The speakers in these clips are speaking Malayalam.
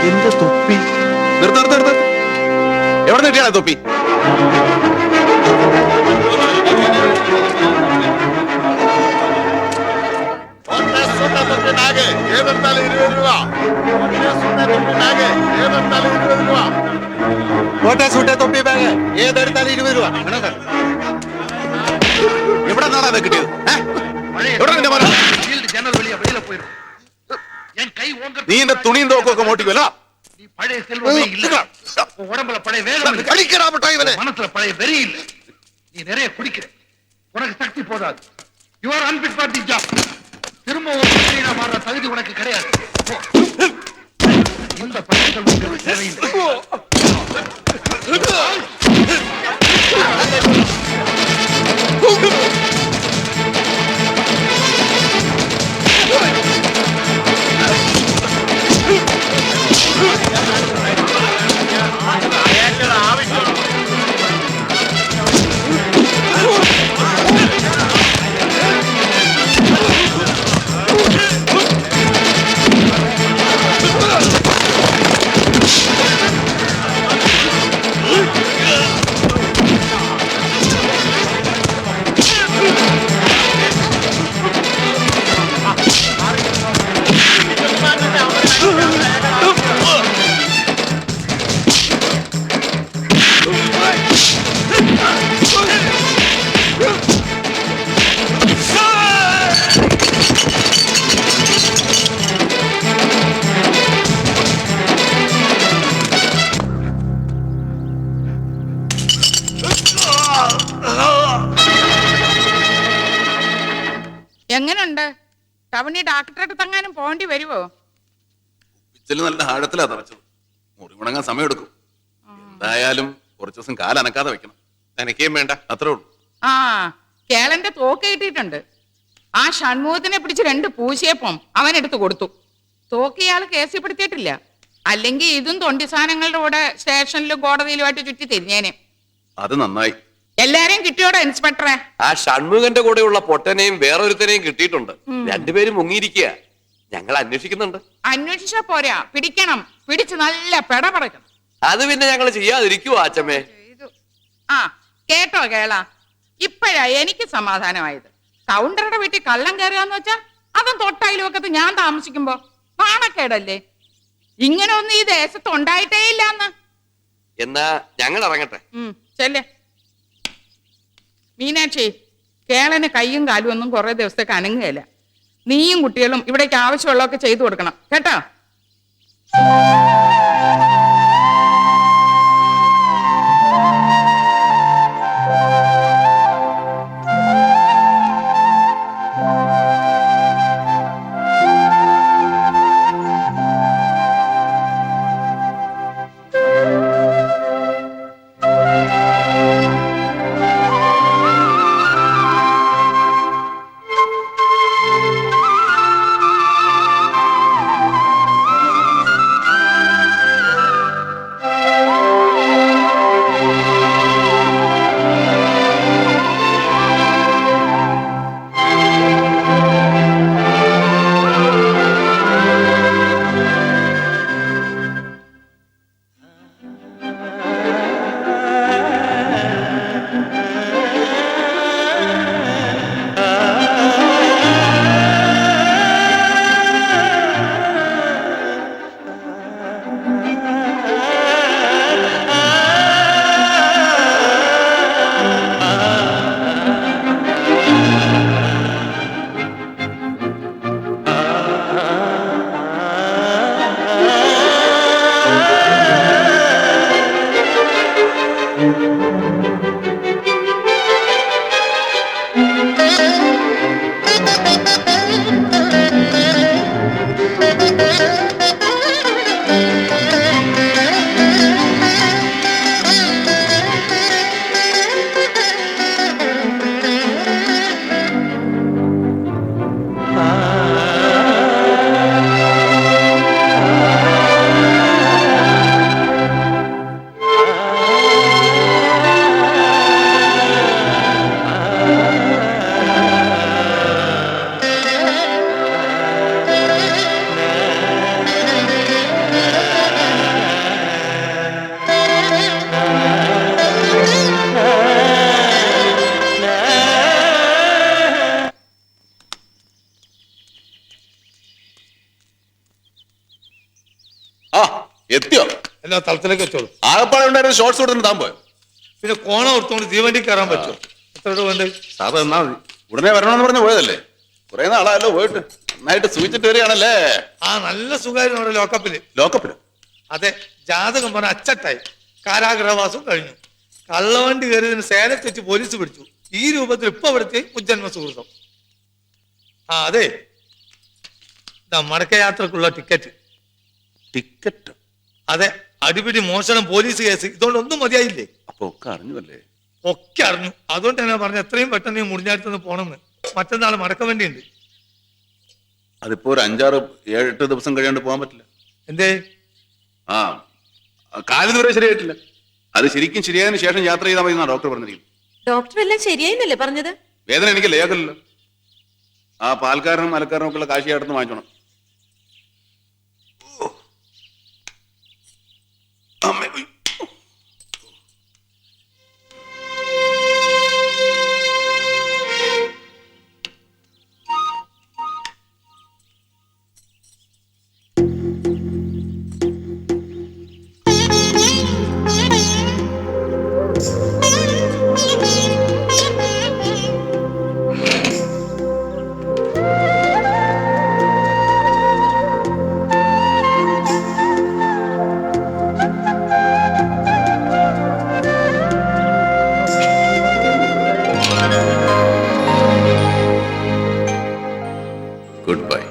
എന്റെ തൊപ്പി നിർത്ത്. എവിടെ കിട്ടിയാണ് തൊപ്പി? തൊപ്പി ബാഗ് ഏതെടുത്താലും 20 രൂപ. എവിടെ നിന്നാണ് അത് കിട്ടിയത്? നീ എന്റെ തുണിയും തോക്കൊക്കെ മോട്ടിക്കുമല്ലോ. நீ நிறைய குடிக்கிற, உனக்கு சக்தி போதாது. You are unfit for the job. திரும்ப ஒரு மாற தகுதி உனக்கு கிடையாது. இந்த பணிகள் உங்களுக்கு தேவையில்லை. എങ്ങനുണ്ട്? ടവണി ഡാക്ടറെ അടുത്തെങ്ങാനും പോണ്ടി വരുവോ? നല്ല ആഴത്തിലാ തറച്ചത്. മുറി ഉണങ്ങാൻ സമയമെടുക്കും. എന്തായാലും കുറച്ചു ദിവസം കാലനക്കാതെ വെക്കണം. എനിക്കേം വേണ്ട, അത്രേ ഉള്ളൂ. ആ കേളന്റെ തോക്ക് കിട്ടിയിട്ടുണ്ട്. ആ ഷൺമുഖത്തിനെ പിടിച്ച് 2 പൂശിയപ്പം അവനെടുത്ത് കൊടുത്തു. തോക്ക് ഇയാൾ കേസിൽപ്പെടുത്തിയിട്ടില്ല. അല്ലെങ്കിൽ ഇതും തൊണ്ടി സാധനങ്ങളുടെ കൂടെ സ്റ്റേഷനിലും കോടതിയിലുമായിട്ട് ചുറ്റി തിരിഞ്ഞേനെ. അത് നന്നായി. എല്ലാരെയും കിട്ടിയോടെ ഇൻസ്പെക്ടറെ? ആ ഷൺമുഖന്റെ കൂടെയുള്ള പൊട്ടനെയും വേറൊരുത്തനെയും കിട്ടിയിട്ടുണ്ട്. രണ്ടുപേരും മുങ്ങിയിരിക്കുക. ഞങ്ങൾ അന്വേഷിക്കുന്നുണ്ട്. അന്വേഷിച്ചാ പോരാ, പിടിക്കണം. പിടിച്ച് നല്ല പെട പറക്കണം. അത് പിന്നെ ഞങ്ങൾ ചെയ്യാതിരിക്കുവോ അച്ഛമ്മേ? ആ കേട്ടോ കേള, ഇപ്പോഴാ എനിക്ക് സമാധാനമായത്. കൗണ്ടറുടെ വീട്ടിൽ കള്ളം കയറുകയെന്ന് വെച്ചാ അതും തൊട്ടയിലുമൊക്കത്ത് ഞാൻ താമസിക്കുമ്പോ നാണക്കേടല്ലേ? ഇങ്ങനെ ഒന്നും ഈ ദേശത്ത് ഉണ്ടായിട്ടേ ഇല്ലാന്ന്. എന്നാ ഞങ്ങൾ ഇറങ്ങട്ടെ. ചെല്ലേ മീനാക്ഷി, കേളന് കയ്യും കാലും ഒന്നും കുറെ ദിവസത്തേക്ക് അനങ്ങുകയില്ല. നീയും കുട്ടികളും ഇവിടേക്ക് ആവശ്യമുള്ളതൊക്കെ ചെയ്തു കൊടുക്കണം കേട്ടോ. എല്ലാ തളത്തിലേക്ക് വെച്ചോളൂ. ആകപ്പാടെ ഉണ്ടായിരുന്ന ഷോർട്സ് കൊടുത്തിട്ട് താൻ പോയോ? പിന്നെ കോണം എടുത്തോണ്ട് തീവണ്ടി കയറാൻ പറ്റുമോ? എത്ര രൂപ വേണ്ട? സാറ് തന്നാ മതി. ഉടനെ വരണമെന്ന് പറഞ്ഞ് പോയതല്ലേ? കുറെ നാളായല്ലോ പോയിട്ട്. നന്നായിട്ട് സൂചിച്ചിട്ട് വരികയാണല്ലേ? ആ നല്ല സുഖമായിരുന്നു നമ്മുടെ ലോക്കപ്പില്. ലോക്കപ്പില്? അതെ, ജാതകം പറഞ്ഞ അച്ചട്ടായി. കാരാഗ്രഹവാസം കഴിഞ്ഞു. കള്ളവണ്ടി കയറിയതിന് സേലത്ത് വെച്ച് പോലീസ് പിടിച്ചു. ഈ രൂപത്തിൽ ഇപ്പൊ അവിടുത്തെ മുജ്ജന്മ സുഹൃത്തം. ആ അതെ, മടക്കയാത്രക്കുള്ള ടിക്കറ്റ്. ടിക്കറ്റ്? അതെ, അടിപിടി, മോഷണം, പോലീസ് കേസ്, ഇതുകൊണ്ടൊന്നും മതിയായില്ലേ? അപ്പൊ ഒക്കെ അറിഞ്ഞുവല്ലേ? ഒക്കെ അറിഞ്ഞു. അതുകൊണ്ട് തന്നെ പറഞ്ഞ എത്രയും പെട്ടെന്ന് മുടിഞ്ഞാടത്തുനിന്ന് പോണമെന്ന്. മറ്റന്നാൾ മടക്കം വേണ്ടിയുണ്ട്. അതിപ്പോ ഒരു 5-6-7-8 ദിവസം കഴിയാണ്ട് പോകാൻ പറ്റില്ല. എന്തേ? ആ, കാലിന് വരെ ശരിയായിട്ടില്ല. അത് ശരിക്കും ശരിയായതിനു ശേഷം യാത്ര ചെയ്താൽ മതി എന്നാണ് ഡോക്ടർ പറഞ്ഞിരിക്കുന്നത്. ഡോക്ടർ എല്ലാം ശരിയായിന്നല്ലേ പറഞ്ഞത്? വേദന എനിക്ക് ലേഖല്ലോ. ആ പാൽക്കാരനും മലക്കാരനും ഒക്കെ ഉള്ള കാശിയായിട്ടൊന്ന് വാങ്ങിച്ചോണം. അമ്മേ, ഉയ്. Goodbye.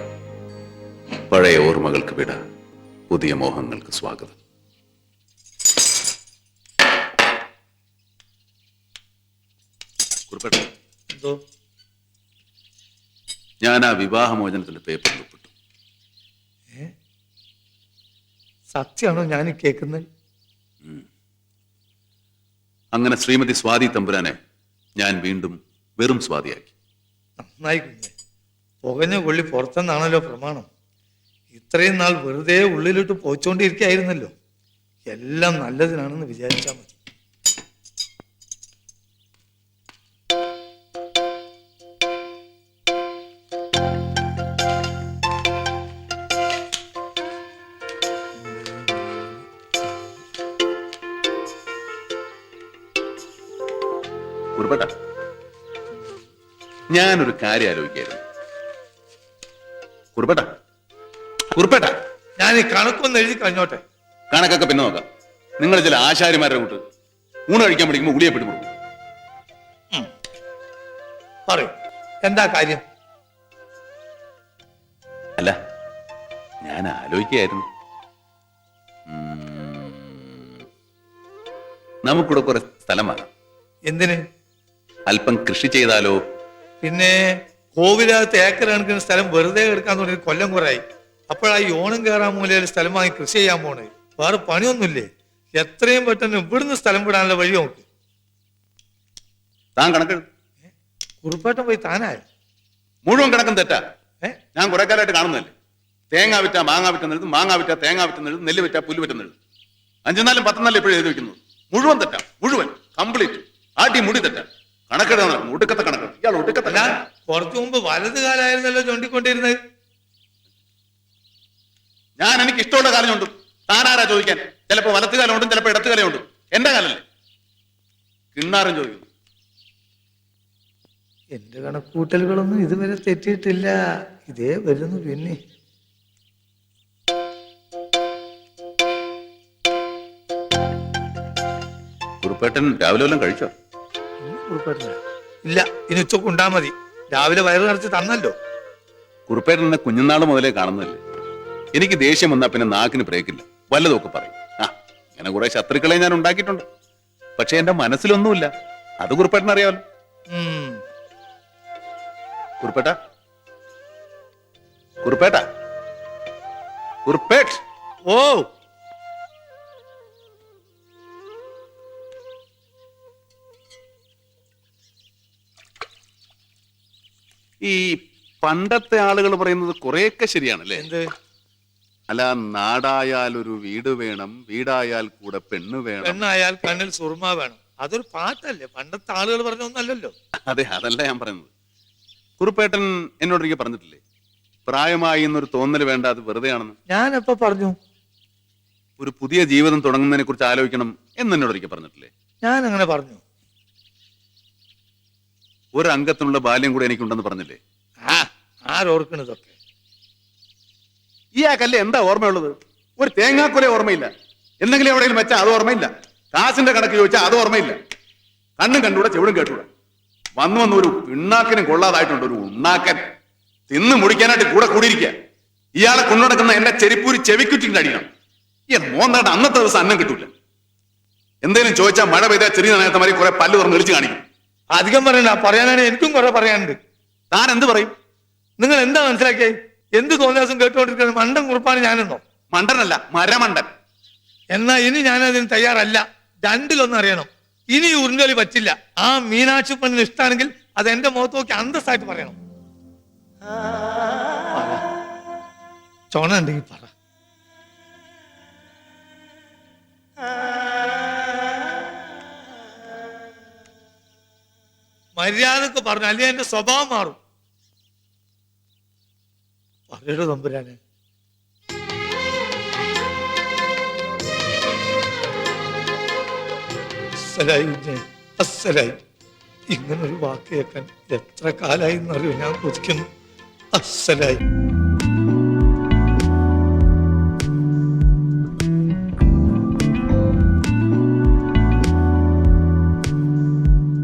പഴയ ഓർമ്മകൾക്ക് വിട, പുതിയ മോഹങ്ങൾക്ക് സ്വാഗതം. കുറിപ്പേട്ട, എന്തോ? ഞാൻ ആ വിവാഹമോചനത്തിന്റെ പേപ്പറിൽ ഒപ്പിട്ടു. സത്യമാണോ ഞാൻ കേൾക്കുന്നത്? അങ്ങനെ ശ്രീമതി സ്വാതി തമ്പുരാനെ ഞാൻ വീണ്ടും വെറും സ്വാതിയാക്കി. നന്നായി കുഞ്ഞെ. പുകഞ്ഞ കൊള്ളി പുറത്തെന്നാണല്ലോ പ്രമാണം. ഇത്രയും നാൾ വെറുതെ ഉള്ളിലോട്ട് പോയിച്ചോണ്ടിരിക്കുകയായിരുന്നല്ലോ. എല്ലാം നല്ലതിനാണെന്ന് വിചാരിച്ചാൽ മതി. കുറിപ്പേട്ട, ഞാനൊരു കാര്യം ആലോചിക്കായിരുന്നു. കുറിപ്പേട്ട, കുറിപ്പേട്ട, ഞാൻ ഈ കണക്കൊന്ന് എഴുതി കഴിഞ്ഞോട്ടെ. കണക്കൊക്കെ പിന്നെ നോക്കാം. നിങ്ങൾ ചില ആശാരിമാരുടെ കൂട്ട് ഊണ് കഴിക്കാൻ പഠിക്കുമ്പോൾ ഉളിയപ്പെട്ട് കൊടുക്കും. പറയൂ, എന്താ കാര്യം? അല്ല, ഞാൻ ആലോചിക്കായിരുന്നു, നമുക്കിവിടെ കുറെ സ്ഥലം വാങ്ങാം. എന്തിന്? അല്പം കൃഷി ചെയ്താലോ? പിന്നെ കോവിലകത്ത് ഏക്കർ കണക്കിന് സ്ഥലം വെറുതെ എടുക്കാൻ തുടങ്ങി കൊല്ലം കുറയായി. അപ്പോഴാ ഈ ഓണം കയറാൻ മൂലയിൽ സ്ഥലം വാങ്ങി കൃഷി ചെയ്യാൻ പോണേ. വേറെ പണിയൊന്നുമില്ലേ? എത്രയും പെട്ടെന്ന് ഇവിടുന്ന് സ്ഥലം വിടാനുള്ള വഴി നോക്ക്. താൻ കണക്കെഴുതും. കുറുപ്പാട്ടം പോയി താനായോ? മുഴുവൻ കണക്കും തെറ്റാ. ഏ? ഞാൻ കുറെ കാലമായിട്ട് കാണുന്നതല്ലേ. തേങ്ങ വിറ്റ മാങ്ങ വിറ്റെന്നെഴുതും, മാങ്ങ വിറ്റ തേങ്ങ വിറ്റെന്നെഴുതും, നെല്ല് വിറ്റ പുല്ല് വിറ്റെന്നെഴുതും. 5-4 10 എപ്പോഴും എഴുതി വെക്കുന്നത്. മുഴുവൻ തെറ്റാ, മുഴുവൻ കംപ്ലീറ്റ്. ആട്ടി മുടി തെറ്റാ. കണക്കെഴുതാൻ ഒടുക്കത്തെ കണക്ക്. ഇയാൾ ഒടുക്കത്തെ. ഞാൻ കുറച്ചു മുമ്പ് വലത് കാലായിരുന്നല്ലോ ചൂണ്ടിക്കൊണ്ടിരുന്നത്. ഞാൻ എനിക്ക് ഇഷ്ടമുള്ള കാലം ചൂണ്ടും. താനാരാ ചോദിക്കാൻ? ചിലപ്പോ വലത്ത് കാലം ഉണ്ടും, ചിലപ്പോ ഇടത്ത് കാലം ഉണ്ടും. എന്റെ കാലല്ലേ? കിണ്ണാരം ചോദിക്കുന്നു. എന്റെ കണക്കൂട്ടലുകളൊന്നും ഇതുവരെ തെറ്റിയിട്ടില്ല. ഇതേ വരുന്നു പിന്നെ. കുറുപ്പേട്ടൻ രാവിലെ വല്ലതും കഴിച്ചോ? കുറുപ്പാട്ടില്ല. ഇല്ല, ഇനി ഉച്ചക്ക് ഉണ്ടാ മതി. രാവിലെ വയറ് നിറച്ച് തന്നല്ലോ. കുറുപ്പേട്ടൻ എന്നെ കുഞ്ഞുനാൾ മുതലേ കാണുന്നതല്ലേ. എനിക്ക് ദേഷ്യം വന്നാൽ പിന്നെ നാക്കിന് ബ്രേക്കില്ല. വല്ലതൊക്കെ പറയും. ആ, ഇങ്ങനെ കുറെ ശത്രുക്കളെ ഞാൻ ഉണ്ടാക്കിയിട്ടുണ്ട്. പക്ഷെ എന്റെ മനസ്സിലൊന്നുമില്ല. അത് കുറുപ്പേട്ടൻ അറിയാമല്ലോ. കുറുപ്പേട്ട, കുറുപ്പേട്ട, കുറുപ്പേട്ട്. ഓ, ഈ പണ്ടത്തെ ആളുകൾ പറയുന്നത് കുറെയൊക്കെ ശരിയാണല്ലേ? എന്ത്? അല്ല, നാടായാൽ ഒരു വീട് വേണം, വീടായാൽ കൂടെ പെണ്ണ് വേണം. പെണ്ണായാൽ കണ്ണിൽ സുർമ വേണം. അതൊരു പാട്ടല്ലേ? പണ്ടത്തെ ആളുകൾ പറഞ്ഞ ഒന്നല്ലല്ലോ. അതെ, അതല്ല ഞാൻ പറയുന്നത്. കുറുപ്പേട്ടൻ എന്നോടൊരിക്കൽ പറഞ്ഞിട്ടില്ലേ, പ്രായമായി എന്നൊരു തോന്നൽ വേണ്ട, അത് വെറുതെ ആണെന്ന്. ഞാനെപ്പോ പറഞ്ഞു? ഒരു പുതിയ ജീവിതം തുടങ്ങുന്നതിനെ കുറിച്ച് ആലോചിക്കണം എന്ന് എന്നോട് ഒരിക്കൽ പറഞ്ഞിട്ടില്ലേ? ഞാൻ അങ്ങനെ പറഞ്ഞു. ഒരു അംഗത്തിനുള്ള ബാല്യം കൂടെ എനിക്കുണ്ടെന്ന് പറഞ്ഞില്ലേ? ആരോർക്കണതൊക്കെ ഇയാൾക്കല്ലേ എന്താ ഓർമ്മയുള്ളത്? ഒരു തേങ്ങാക്കൊല ഓർമ്മയില്ല, എന്തെങ്കിലും എവിടെയെങ്കിലും വെച്ചാൽ അത് ഓർമ്മയില്ല, കാശിന്റെ കണക്ക് ചോദിച്ചാൽ അത് ഓർമ്മയില്ല, കണ്ണും കണ്ടുകൂടെ ചെവിടും കേട്ടൂടെ. വന്നു ഒരു പിണ്ണാക്കിനും കൊള്ളാതായിട്ടുണ്ട് ഒരു ഉണ്ണാക്കൻ. തിന്ന് മുടിക്കാനായിട്ട് കൂടെ കൂടിയിരിക്കുക. ഇയാളെ കൊണ്ടുനടക്കുന്ന എന്റെ ചെരിപ്പൂരി ചെവിക്കുറ്റിന്റെ അടിക്കണം. ഈ മോന്നായിട്ട് അന്നത്തെ ദിവസം അന്നം കിട്ടൂല. എന്തേലും ചോദിച്ചാൽ മഴ പെയ്താൽ ചെറിയ നനയത്തെ മാതിരി കുറെ പല്ല് തുറന്ന് വിളിച്ചു കാണിക്കും. അധികം പറയണ്ട, പറയാനാണ് എനിക്കും കുറെ പറയാനുണ്ട്. താൻ എന്ത് പറയും? നിങ്ങൾ എന്താ മനസ്സിലാക്കിയേ? എന്ത് തോന്നിയ ദിവസം കേട്ടുകൊണ്ടിരിക്കുന്നത് മണ്ടൻ കുറിപ്പാണ് ഞാനെന്നോ? മണ്ടനല്ല, മരമണ്ടൻ. എന്നാ ഇനി ഞാനതിന് തയ്യാറല്ല. രണ്ടിലൊന്നും അറിയണം. ഇനി ഈ ഉരുണ്ടൊലി പറ്റില്ല. ആ മീനാക്ഷി പെണ്ണിന് ഇഷ്ടമാണെങ്കിൽ അത് എന്റെ മുഖത്ത് നോക്കി അന്തസ്സായിട്ട് പറയണം. ചോണ ഉണ്ടെങ്കിൽ പറ. മര്യാദക്ക് പറഞ്ഞു, അല്ലെങ്കിൽ എന്റെ സ്വഭാവം മാറും. പറയടോ തമ്പുരാനെ. അസ്സലായി. ഇങ്ങനൊരു വാക്ക് കേൾക്കാൻ എത്ര കാലായി എന്നറിയോ ഞാൻ കൊതിക്കുന്നു. അസ്സലായി.